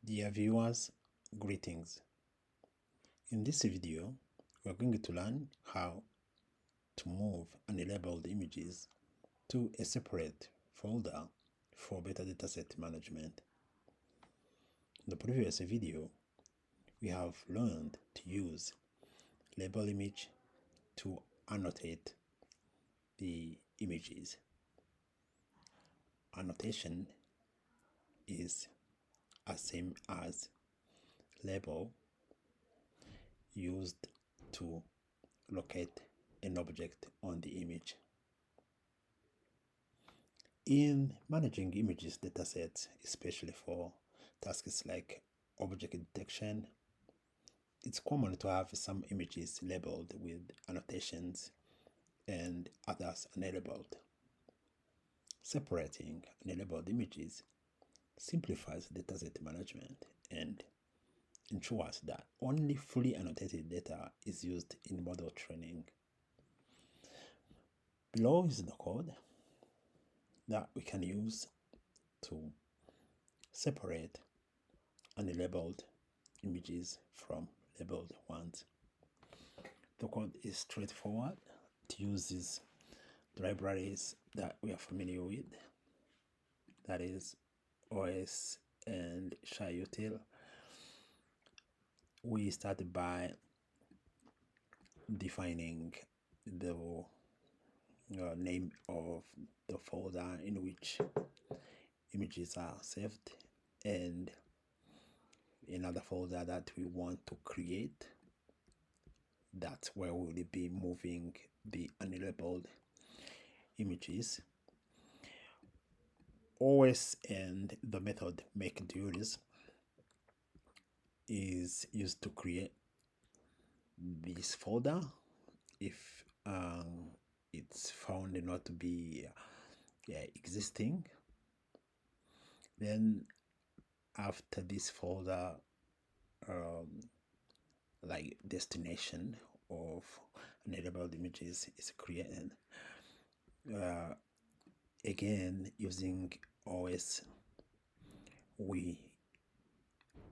Dear viewers, greetings. In this video, we are going to learn how to move unlabeled images to a separate folder for better dataset management. In the previous video, we have learned to use label image to annotate the images. Annotation is as same as label used to locate an object on the image. In managing images datasets, especially for tasks like object detection, it's common to have some images labeled with annotations and others unlabeled. Separating unlabeled images simplifies dataset management and ensures that only fully annotated data is used in model training. Below is the code that we can use to separate unlabeled images from labeled ones. The code is straightforward. It uses the libraries that we are familiar with, that is OS and SHA-util. We started by defining the name of the folder in which images are saved and another folder that we want to create. That's where we will be moving the unlabeled images. OS and the method makeDuties is used to create this folder if it's found not to be existing. Then after this folder like destination of unlabeled images is created, again using OS, we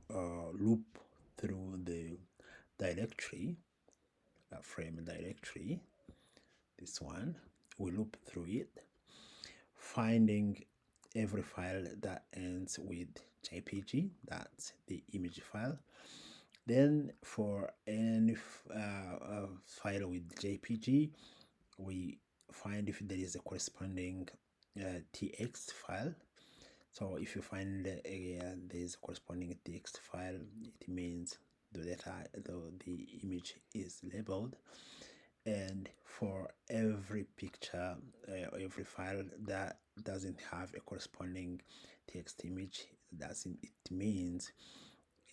loop through the directory, frame directory, this one, we loop through it, finding every file that ends with JPG, that's the image file. Then for any file with JPG, we find if there is a corresponding TX file. So if you find there is a corresponding TX file, it means the image is labeled. And for every picture, every file that doesn't have a corresponding text image, it means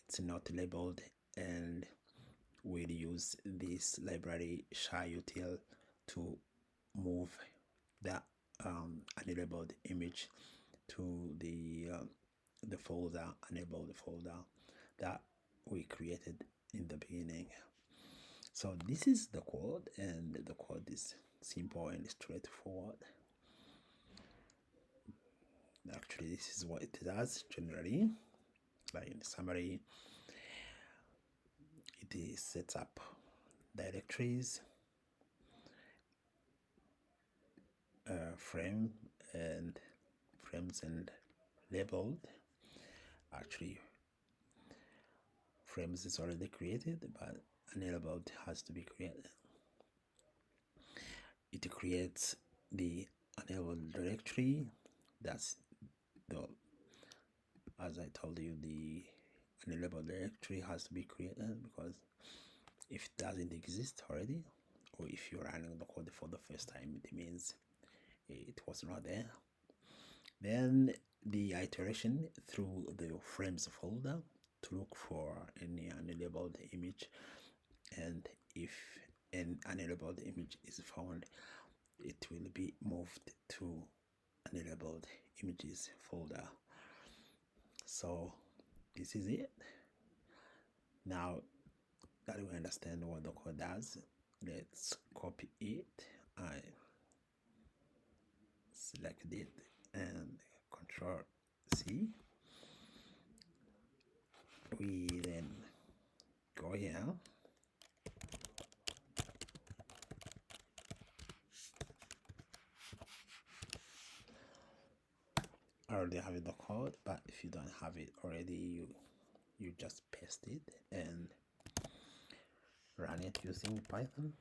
it's not labeled, and we'll use this library SHA-util to move that unlabeled image to the folder, unlabeled folder that we created in the beginning. So this is the code, and the code is simple and straightforward. Actually, this is what it does generally. Like in summary, it sets up directories, frames and labeled. Actually, frames is already created, but unlabeled has to be created. It creates the unlabeled directory. That's as I told you, the unlabeled directory has to be created, because if it doesn't exist already, or if you're running the code for the first time, it means it was not there. Then the iteration through the frames folder to look for any unlabeled image, and if an unlabeled image is found, it will be moved to unlabeled images folder. So this is it. Now that we understand what the code does, let's copy it. I select it and Control C. we then go here, I already have the code, but if you don't have it already, you just paste it and run it using Python.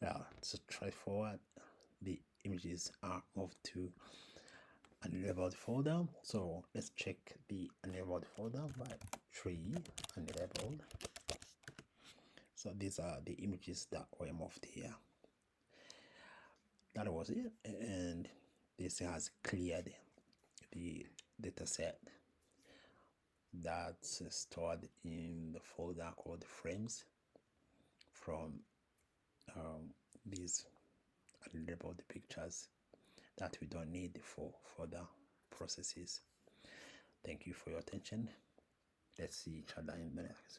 Well, it's straightforward. The images are moved to unlabeled folder. So let's check the unlabeled folder by tree unlabeled. So these are the images that were moved here. That was it, and this has cleared the dataset that's stored in the folder called frames from these unlabeled pictures that we don't need for further processes. Thank you for your attention. Let's see each other in the next